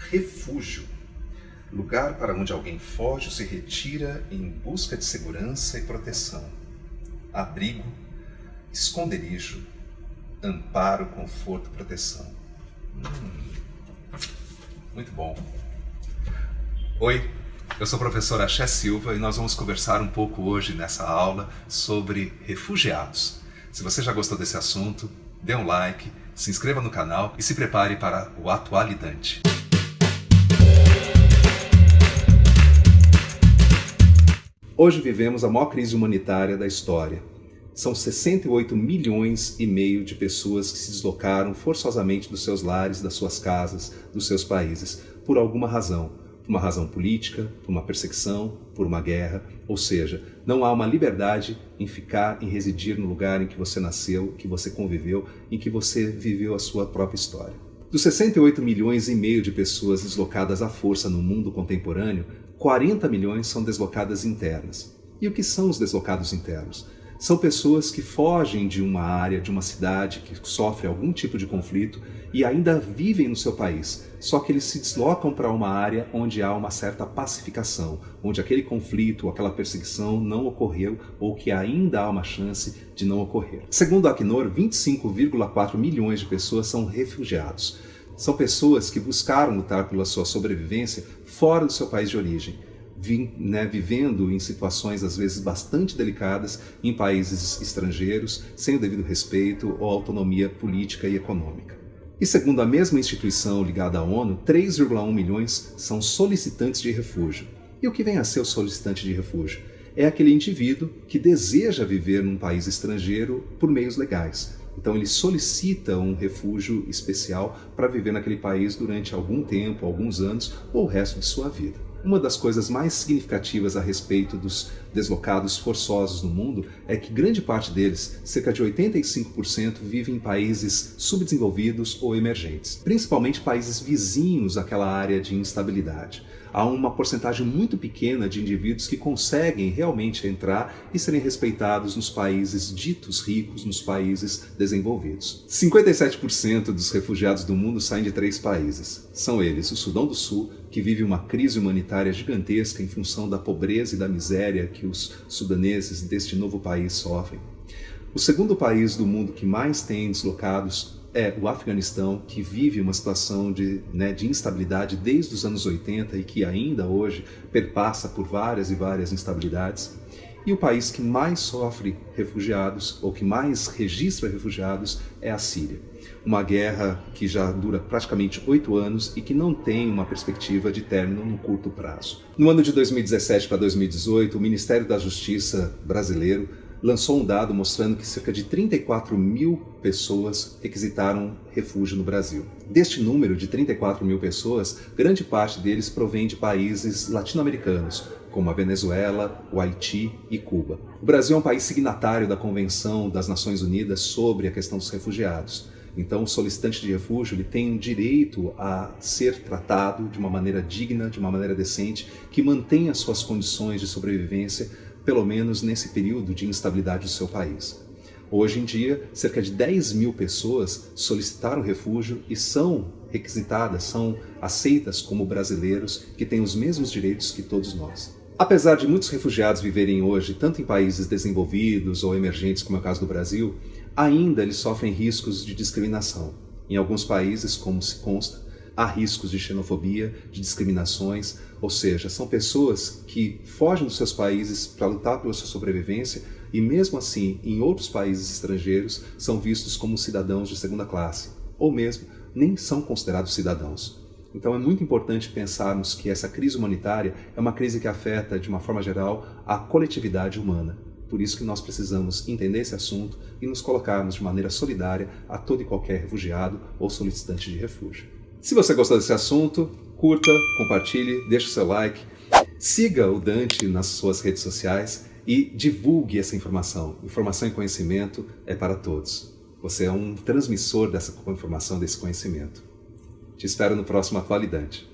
Refúgio. Lugar para onde alguém foge ou se retira em busca de segurança e proteção. Abrigo, esconderijo, amparo, conforto, proteção. Muito bom. Oi, eu sou o professor Axé Silva e nós vamos conversar um pouco hoje nessa aula sobre refugiados. Se você já gostou desse assunto, dê um like, se inscreva no canal e se prepare para o Atualidade. Hoje vivemos a maior crise humanitária da história. São 68 milhões e meio de pessoas que se deslocaram forçosamente dos seus lares, das suas casas, dos seus países, por alguma razão. Por uma razão política, por uma perseguição, por uma guerra. Ou seja, não há uma liberdade em ficar, em residir no lugar em que você nasceu, que você conviveu, em que você viveu a sua própria história. Dos 68 milhões e meio de pessoas deslocadas à força no mundo contemporâneo, 40 milhões são deslocadas internas. E o que são os deslocados internos? São pessoas que fogem de uma área, de uma cidade que sofre algum tipo de conflito e ainda vivem no seu país, só que eles se deslocam para uma área onde há uma certa pacificação, onde aquele conflito, aquela perseguição não ocorreu ou que ainda há uma chance de não ocorrer. Segundo a Acnur, 25,4 milhões de pessoas são refugiados. São pessoas que buscaram lutar pela sua sobrevivência fora do seu país de origem, vivendo em situações às vezes bastante delicadas em países estrangeiros, sem o devido respeito ou autonomia política e econômica. E segundo a mesma instituição ligada à ONU, 3,1 milhões são solicitantes de refúgio. E o que vem a ser o solicitante de refúgio? É aquele indivíduo que deseja viver num país estrangeiro por meios legais. Então ele solicita um refúgio especial para viver naquele país durante algum tempo, alguns anos ou o resto de sua vida. Uma das coisas mais significativas a respeito dos deslocados forçosos no mundo é que grande parte deles, cerca de 85%, vivem em países subdesenvolvidos ou emergentes, principalmente países vizinhos àquela área de instabilidade. Há uma porcentagem muito pequena de indivíduos que conseguem realmente entrar e serem respeitados nos países ditos ricos, nos países desenvolvidos. 57% dos refugiados do mundo saem de 3 países. São eles: o Sudão do Sul, que vive uma crise humanitária gigantesca em função da pobreza e da miséria que os sudaneses deste novo país sofrem. O segundo país do mundo que mais tem deslocados é o Afeganistão, que vive uma situação de instabilidade desde os anos 80 e que ainda hoje perpassa por várias e várias instabilidades. E o país que mais sofre refugiados, ou que mais registra refugiados, é a Síria. Uma guerra que já dura praticamente 8 anos e que não tem uma perspectiva de término no curto prazo. No ano de 2017 para 2018, o Ministério da Justiça brasileiro lançou um dado mostrando que cerca de 34 mil pessoas requisitaram refúgio no Brasil. Deste número de 34 mil pessoas, grande parte deles provém de países latino-americanos, como a Venezuela, o Haiti e Cuba. O Brasil é um país signatário da Convenção das Nações Unidas sobre a questão dos refugiados. Então, o solicitante de refúgio ele tem um direito a ser tratado de uma maneira digna, de uma maneira decente, que mantenha suas condições de sobrevivência, pelo menos nesse período de instabilidade do seu país. Hoje em dia, cerca de 10 mil pessoas solicitaram refúgio e são requisitadas, são aceitas como brasileiros que têm os mesmos direitos que todos nós. Apesar de muitos refugiados viverem hoje tanto em países desenvolvidos ou emergentes, como é o caso do Brasil, ainda eles sofrem riscos de discriminação. Em alguns países, como se consta, há riscos de xenofobia, de discriminações, ou seja, são pessoas que fogem dos seus países para lutar pela sua sobrevivência e mesmo assim, em outros países estrangeiros, são vistos como cidadãos de segunda classe, ou mesmo nem são considerados cidadãos. Então é muito importante pensarmos que essa crise humanitária é uma crise que afeta, de uma forma geral, a coletividade humana. Por isso que nós precisamos entender esse assunto e nos colocarmos de maneira solidária a todo e qualquer refugiado ou solicitante de refúgio. Se você gostou desse assunto, curta, compartilhe, deixe o seu like, siga o Dante nas suas redes sociais e divulgue essa informação. Informação e conhecimento é para todos. Você é um transmissor dessa informação, desse conhecimento. Te espero no próximo Atualidade.